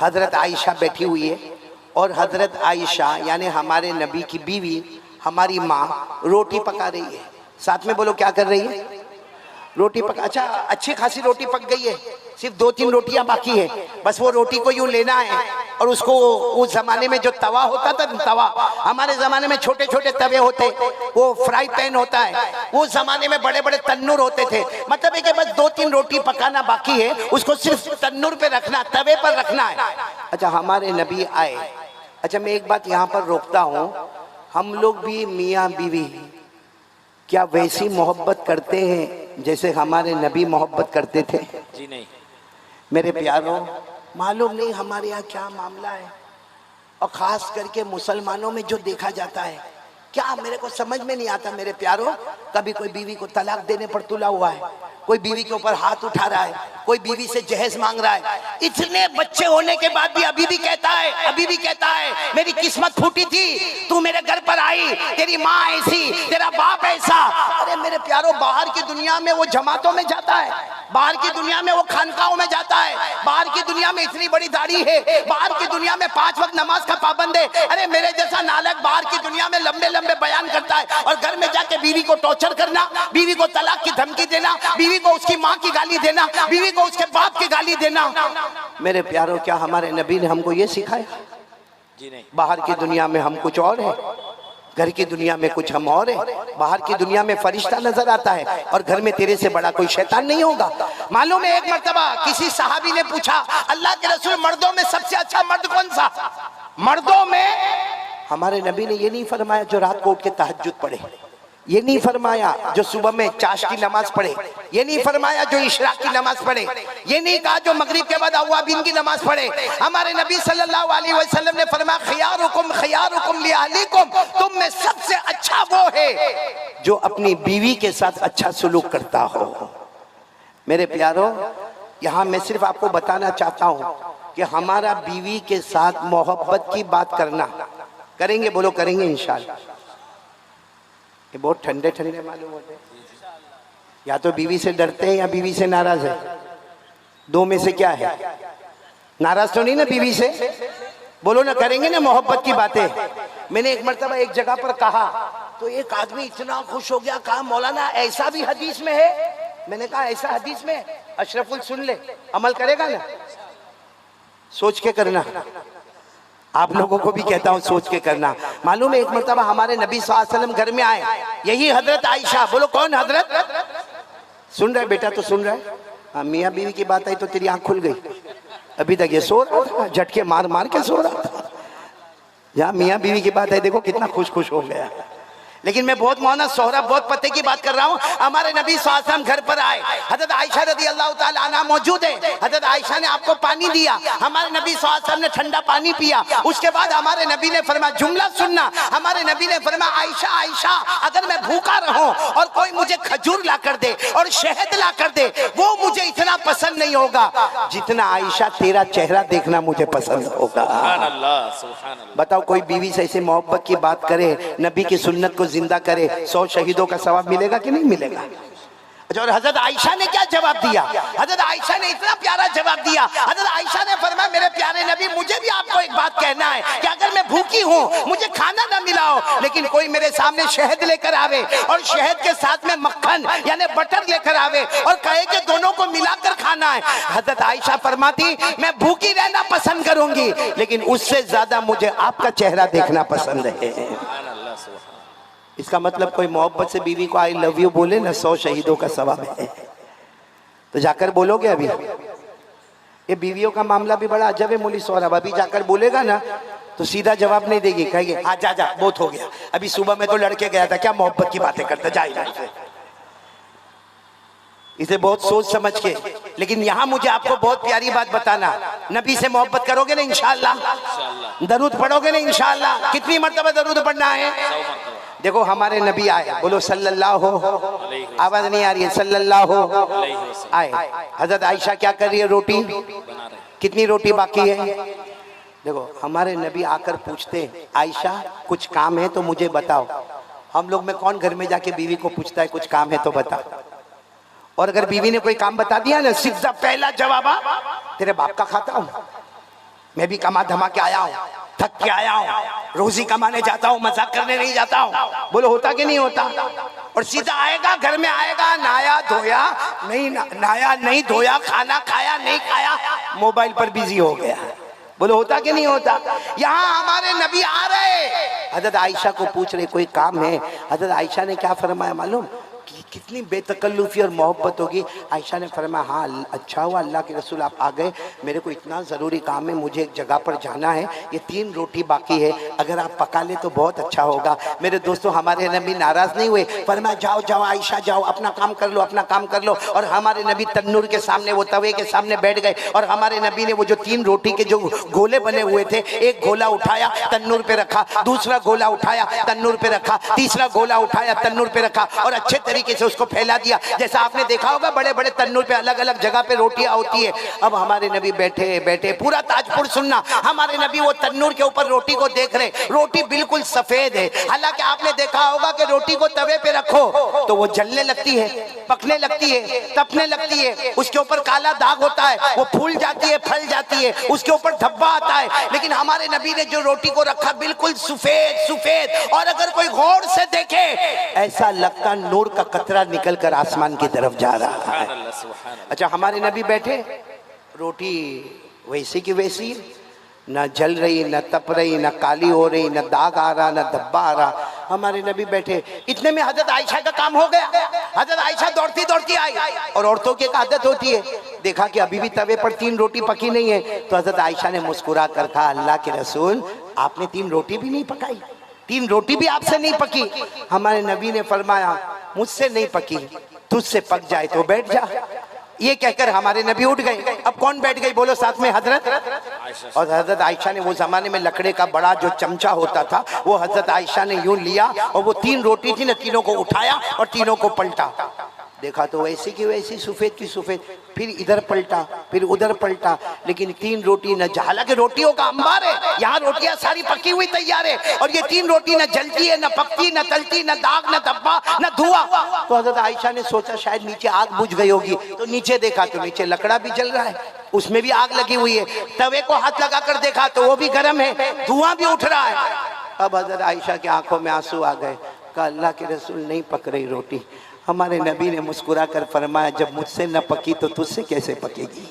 हजरत आयशा बैठी हुई है और हजरत आयशा यानी हमारे नबी की बीवी, हमारी माँ रोटी पका रही है। साथ में बोलो क्या कर रही है? रोटी पका। अच्छा, अच्छी खासी रोटी पक गई है, सिर्फ 2-3 रोटियां बाकी है। बस वो रोटी को यूं लेना है और उसको, उस जमाने में जो तवा होता था, तवा, हमारे जमाने में छोटे छोटे तवे होते, वो फ्राई पैन होता है, उस जमाने में बड़े बड़े तन्नूर होते थे। मतलब है कि बस 2-3 रोटी पकाना बाकी है, उसको सिर्फ तन्नूर पे रखना, तवे पर रखना है। अच्छा, हमारे नबी आए। अच्छा, मैं एक बात यहाँ पर रोकता हूँ, हम लोग भी मियाँ बीवी क्या वैसी मोहब्बत करते हैं जैसे हमारे नबी मोहब्बत करते थे? जी नहीं मेरे प्यारों, मालूम नहीं हमारे यहाँ क्या मामला है, और खास करके मुसलमानों में जो देखा जाता है, क्या मेरे को समझ में नहीं आता मेरे प्यारों। कभी कोई बीवी को तलाक देने पर तुला हुआ है, कोई बीवी के ऊपर हाथ उठा रहा है, कोई बीवी से जहेज मांग रहा है। इतने बच्चे होने के बाद भी अभी भी कहता है मेरी किस्मत फूटी थी, तू मेरे घर पर आई, तेरी माँ ऐसी, तेरा बाप ऐसा। अरे मेरे प्यारों, बाहर की दुनिया में वो जमातों में जाता है, बाहर की दुनिया में वो खानकाहों में जाता है, बाहर की दुनिया में इतनी बड़ी दाढ़ी है, बाहर की दुनिया में 5 वक्त नमाज का पाबंद है। अरे मेरे जैसा नालक बाहर की दुनिया में लंबे लंबे बयान करता है, और घर में जाके बीवी को टॉर्चर करना, बीवी को तलाक की धमकी देना, बीवी को उसकी माँ की गाली देना, बीवी को उसके बाप की गाली देना। मेरे प्यारों, क्या हमारे नबी ने हमको ये सिखाया? जी नहीं। बाहर की दुनिया में हम कुछ और है, घर की दुनिया में कुछ हम और है। बाहर की दुनिया में फरिश्ता नजर आता है और घर में तेरे से बड़ा कोई शैतान नहीं होगा। मालूम है, एक मर्तबा किसी सहाबी ने पूछा, अल्लाह के रसूल, मर्दों में सबसे अच्छा मर्द कौन सा? मर्दों में हमारे नबी ने ये नहीं फरमाया जो रात को उठ के तहज्जुद पढ़े, ये नहीं फरमाया जो सुबह में चाश की नमाज पढ़े, ये नहीं फरमाया जो इशराक की नमाज पढ़े, ये नहीं कहा जो मगरिब के बाद अव्वाबीन की नमाज पढ़े। हमारे नबी सल्लल्लाहु अलैहि वसल्लम ने फरमाया, खियारुकुम लिअहलिकुम, तुम में सबसे अच्छा वो है जो अपनी बीवी के साथ अच्छा सुलूक करता हो। मेरे प्यारों, यहाँ मैं सिर्फ आपको बताना चाहता हूँ कि हमारा बीवी के साथ मोहब्बत की बात करना करेंगे, बोलो करेंगे इंशाअल्लाह। ये बहुत ठंडे ठंडे मालूम होते हैं, या तो बीवी से डरते हैं या बीवी से नाराज है, दो में से क्या है? नाराज तो नहीं ना बीवी से? बोलो ना, करेंगे ना मोहब्बत की बातें। मैंने एक मर्तबा एक जगह पर कहा तो एक आदमी इतना खुश हो गया, कहा मौलाना ऐसा भी हदीस में है? मैंने कहा ऐसा हदीस में? अशरफुल सुन ले, अमल करेगा ना? सोच के करना, आप लोगों को भी कहता हूँ सोच के करना। मालूम है, एक मर्तबा हमारे नबी सल्लल्लाहु अलैहि वसल्लम घर में आए, यही हजरत आयशा, बोलो कौन हजरत? सुन रहा है बेटा? तो सुन रहा है। हाँ, मियाँ बीवी की बात आई तो तेरी आंख खुल गई। अभी तक ये सो रहा था, झटके मार मार के सो रहा था। जहाँ मियाँ बीवी की बात आई, देखो कितना खुश खुश हो गया। लेकिन मैं बहुत मौना सोहरा बहुत पते की बात कर रहा हूँ। हमारे नबी सल्लल्लाहु अलैहि वसल्लम घर पर आए, हजरत आयशा रज़ी अल्लाह ताला अन्हा मौजूद है। हजरत आयशा ने आपको पानी दिया, हमारे नबी सल्लल्लाहु अलैहि वसल्लम ने ठंडा पानी पिया। उसके बाद हमारे नबी ने फरमाया, जुमला सुनना, हमारे नबी ने फरमाया, आयशा आयशा, अगर मैं भूखा रहूं और कोई मुझे खजूर ला कर दे और शहद ला कर दे, वो मुझे इतना पसंद नहीं होगा जितना आयशा तेरा चेहरा देखना मुझे पसंद होगा। बताओ, कोई बीवी से ऐसे मोहब्बत की बात करे, नबी की सुन्नत को जिंदा करे, 100 शहीदों का सवाब मिलेगा कि नहीं मिलेगा? और हजरत आयशा ने क्या जवाब दिया? हजरत आयशा ने इतना प्यारा जवाब दिया। हजरत आयशा ने फरमाया, मेरे प्यारे नबी, मुझे भी आपको एक बात कहना है कि अगर मैं भूखी हूँ, मुझे खाना ना मिला हो, लेकिन कोई मेरे सामने शहद लेकर आवे और शहद के साथ में मक्खन यानी बटर लेकर आवे और कहे कि दोनों को मिलाकर खाना है, हजरत आयशा फरमाती, मैं भूखी रहना पसंद करूंगी, लेकिन उससे ज्यादा मुझे आपका चेहरा देखना पसंद है। इसका मतलब कोई मोहब्बत से बीवी को आई लव यू बोले ना, 100 शहीदों का सवाब है। तो जाकर बोलोगे? अभी ये बीवियों का मामला भी बड़ा अजब है मौली सौरभ। अभी जाकर बोलेगा ना तो सीधा जवाब नहीं देगी, कहेगी हाँ जा जा, बहुत हो गया, अभी सुबह में तो लड़के गया था, क्या मोहब्बत की बातें करता, जाए। इसे बहुत सोच समझ के। लेकिन यहाँ मुझे आपको बहुत प्यारी बात बताना, नबी से मोहब्बत करोगे ना इंशाअल्लाह, दरूद पढ़ोगे ना इंशाअल्लाह। कितनी मर्तबा दरूद पढ़ना है? देखो, हमारे नबी आए, बोलो सल्लल्लाहु, आवाज नहीं आ रही है, सल्लल्लाहु आए। हजरत आयशा क्या कर रही है? रोटी। कितनी रोटी बाकी है? देखो, हमारे नबी आकर पूछते हैं, आयशा कुछ काम है तो मुझे बताओ। हम लोग में कौन घर में जाके बीवी को पूछता है कुछ काम है तो बता? और अगर बीवी ने कोई काम बता दिया ना, सीधा पहला जवाब, तेरे बाप का खाता हूं। मैं भी कमा धमा के आया हूँ, थक के आया हूँ, रोजी कमाने जाता हूँ, मजाक करने नहीं जाता हूँ। बोलो होता कि नहीं होता? और सीधा आएगा, घर में आएगा, नहाया धोया नहीं, नहाया नहीं धोया, खाना खाया नहीं खाया, मोबाइल पर बिजी हो गया। बोलो होता कि नहीं होता? यहाँ हमारे नबी आ रहे, हजरत आयशा को पूछ रहे कोई काम है। हजरत आयशा ने क्या फरमाया मालूम? कितनी बेतकल्लुफी और मोहब्बत होगी। आयशा ने फरमाया हाँ अच्छा हुआ अल्लाह के रसूल आप आ गए, मेरे को इतना ज़रूरी काम है, मुझे एक जगह पर जाना है, ये 3 रोटी बाकी है, अगर आप पका ले तो बहुत अच्छा होगा। मेरे दोस्तों हमारे नबी नाराज़ नहीं हुए, फरमाया जाओ जाओ आयशा जाओ, अपना काम कर लो, अपना काम कर लो। और हमारे नबी तन्नूर के सामने, वो तवे के सामने बैठ गए और हमारे नबी ने वो जो 3 रोटी के जो गोले बने हुए थे, एक गोला उठाया तन्नूर पे रखा, दूसरा गोला उठाया तन्नूर पे रखा, तीसरा गोला उठाया तन्नूर पे रखा और अच्छे तरीके से उसको फैला दिया। जैसा आपने देखा होगा बड़े बड़े तन्नूर पे अलग अलग जगह पे रोटियां होती है। अब हमारे नबी बैठे बैठे, पूरा ताजपुर सुनना, हमारे नबी वो तन्नूर के ऊपर रोटी को देख रहे, रोटी बिल्कुल सफेद है। हालांकि आपने देखा होगा कि रोटी को तवे पे रखो तो वो जलने लगती है, पकने लगती है, तपने लगती है, उसके ऊपर काला दाग होता है, वो फूल जाती है, फल जाती है, उसके ऊपर धब्बा आता है। लेकिन हमारे नबी ने जो रोटी को रखा बिल्कुल सफेद सफेद, और अगर कोई गौर से देखे ऐसा लगता नूर का कतरा निकल कर आसमान की तरफ जा रहा है। अच्छा हमारे नबी बैठे, रोटी वैसी की वैसी, न जल रही, न तप रही, न काली हो रही, न दाग आ रहा, न धब्बा आ रहा। हमारे नबी बैठे, इतने में हजरत आयशा का काम हो गया। हजरत आयशा दौड़ती दौड़ती आई, और औरतों की एक आदत होती है, देखा कि अभी भी तवे पर 3 रोटी पकी नहीं है, तो हजरत आयशा ने मुस्कुरा कर कहा अल्लाह के रसूल आपने 3 रोटी भी नहीं पकाई, 3 रोटी भी आपसे नहीं पकी। हमारे नबी ने फरमाया मुझसे नहीं पकी, तुझसे पक जाए तो बैठ जा। ये कहकर हमारे नबी उठ गए। अब कौन बैठ गई बोलो साथ में? हजरत। और हजरत आयशा ने, वो जमाने में लकड़े का बड़ा जो चमचा होता था वो हजरत आयशा ने यूं लिया और वो 3 रोटी थी ना, तीनों को उठाया और तीनों को पलटा। देखा तो वैसी की वैसी, सफेद की सफेद, फिर इधर पलटा फिर उधर पलटा, लेकिन 3 रोटी न, हालांकि रोटियों का अंबार है, यहाँ रोटियां सारी पकी हुई तैयार है, और ये 3 रोटी न जलती है, न पकती, न तलती, न दाग, न धब्बा, न धुआं। तो हजरत आयशा ने सोचा शायद नीचे आग बुझ गई होगी, तो नीचे देखा तो नीचे लकड़ा भी जल रहा है, उसमें भी आग लगी हुई है। तवे को हाथ लगा कर देखा तो वो भी गर्म है, धुआं भी उठ रहा है। अब हजरत आयशा की आंखों में आंसू आ गए। कहा अल्लाह के रसूल नहीं पक रही रोटी। हमारे नबी ने मुस्कुरा कर फरमाया जब मुझसे न पकी तो तुझसे कैसे पकेगी,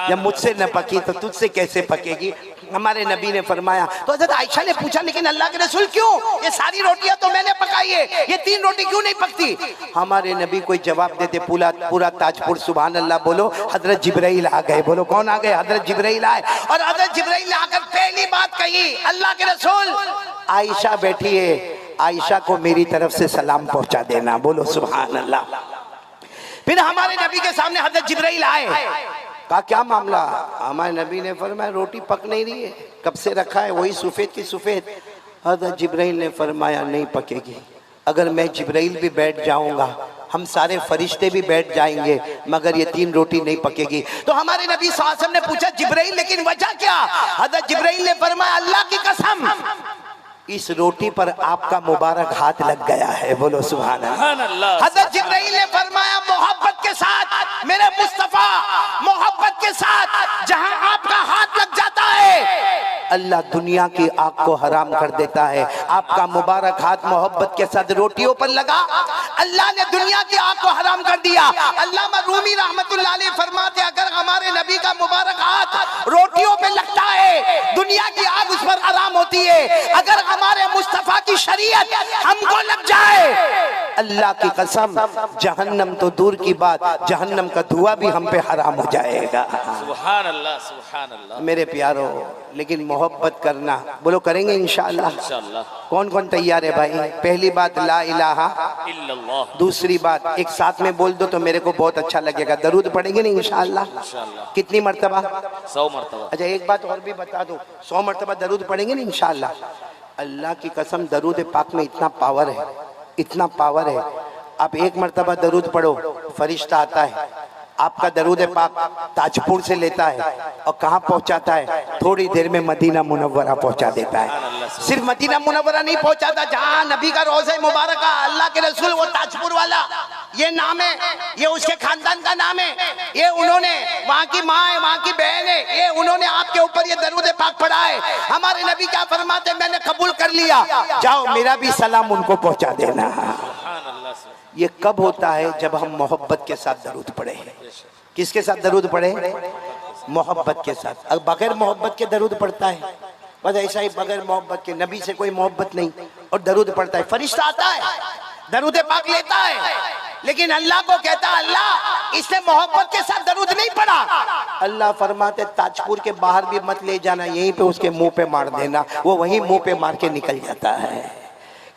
जब मुझसे न पकी तो तुझसे कैसे पकेगी। हमारे नबी ने फरमाया, तो हजरत आयशा ने पूछा लेकिन अल्लाह के रसूल क्यों, ये सारी रोटियां तो मैंने पकाई है, ये 3 रोटी क्यों नहीं पकती? हमारे नबी कोई जवाब देते पूरा पूरा ताजपुर सुभान अल्लाह बोलो, हजरत जिब्राइल आ गए। बोलो कौन आ गए? हजरत जिब्राइल आए, और हजरत जिब्राइल ने आकर पहली बात कही, अल्लाह के रसूल आयशा बैठी है, आयशा को मेरी तरफ से सलाम पहुंचा देना। बोलो सुभान अल्लाह। फिर हमारे नबी के सामने हजरत जिब्राइल आए, कहा क्या मामला? हमारे नबी ने फरमाया रोटी पक नहीं रही है, कब से रखा है, वही सफेद की सफेद। हजरत जिब्राइल ने फरमाया नहीं पकेगी, अगर मैं जिब्राइल भी बैठ जाऊंगा, हम सारे फरिश्ते भी बैठ जाएंगे, मगर ये 3 रोटी नहीं पकेगी। तो हमारे नबी सल्लल्लाहु अलैहि वसल्लम ने पूछा जिब्राइल लेकिन वजह क्या? हजरत जिब्राइल ने फरमाया अल्लाह की कसम इस रोटी पर आपका मुबारक हाथ लग गया है। बोलो सुभान अल्लाह। हजरत जिब्राइल ने फरमाया मोहब्बत के साथ मेरे मुस्तफा, मोहब्बत के साथ जहां आपका हाथ लग जाता है अल्लाह दुनिया की आग को हराम कर देता है। आपका मुबारक हाथ मोहब्बत के साथ रोटियों पर लगा, अल्लाह ने दुनिया की आग को हराम कर दिया। अल्लामा रूमी रहमतुल्लाह अलैह फरमाते अगर हमारे नबी का मुबारक हाथ रोटियों पे लगता है दुनिया की आग उस पर हराम होती है। अगर हमारे मुस्तफा की शरीयत हमको लग जाए, अल्लाह की कसम जहन्नम तो दूर की बात, जहन्नम का धुआं भी हम पे हराम हो जाएगा। सुभान अल्लाह, सुभान अल्लाह। मेरे प्यारो, लेकिन मोहब्बत करना, बोलो करेंगे इंशाअल्लाह। कौन कौन तैयार है भाई? पहली बात ला इलाहा इल्लल्लाह, दूसरी बात एक साथ में बोल दो तो मेरे को बहुत अच्छा लगेगा, दरूद पढ़ेंगे ना इंशाअल्लाह। कितनी मर्तबा? 100 मर्तबा। अच्छा एक बात और भी बता दो, 100 मर्तबा दरूद पढ़ेंगे ना इंशाअल्लाह। अल्लाह की कसम दरूद पाक में इतना पावर है, इतना पावर है। आप एक मर्तबा दरूद पढ़ो, फरिश्ता आता है आपका दरूद पाक ताजपुर से लेता है और कहाँ पहुँचाता है? थोड़ी देर में मदीना मुनव्वरा पहुँचा देता है। सिर्फ मदीना मुनव्वरा नहीं पहुँचाता, जहाँ नबी का रोज़ा मुबारक अल्लाह के रसूल वो ताजपुर वाला ये नाम है, ये उसके खानदान का नाम है, ये उन्होंने, वहाँ की माँ है, वहाँ की बहन है, ये उन्होंने आपके ऊपर ये दरूद पाक पढ़ा है। हमारे नबी क्या फरमाते, मैंने कबूल कर लिया, जाओ मेरा भी सलाम उनको पहुंचा देना। ये कब होता है? जब हम मोहब्बत के साथ दरूद पढ़े। किसके साथ दरूद पढ़े? मोहब्बत के साथ। अब बगैर मोहब्बत के दरूद पढ़ता है, बस ऐसा ही, बगैर मोहब्बत के, नबी से कोई मोहब्बत नहीं और दरूद पढ़ता है। फरिश्ता आता है, दरूद पाक लेता है, लेकिन अल्लाह को कहता है, अल्लाह इसने मोहब्बत के साथ दरूद नहीं पढ़ा। अल्लाह फरमाते ताजपुर के बाहर भी मत ले जाना, यहीं पे उसके मुंह पे मार देना, वो वहीं मुंह पे मार के निकल जाता है।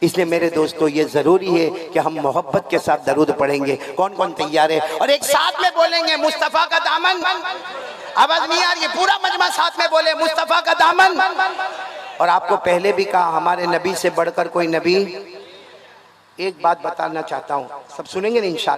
इसलिए मेरे दोस्तों, ये जरूरी है कि हम मोहब्बत के साथ दरूद पढ़ेंगे। कौन कौन तैयार है? और एक साथ में बोलेंगे मुस्तफा का दामन। आवाज नहीं आ रही है? पूरा मजमा साथ में बोले मुस्तफा का दामन। और आपको पहले भी कहा, हमारे नबी से बढ़कर कोई नबी। एक बात बताना चाहता हूँ, सब सुनेंगे ना इंशाअल्लाह।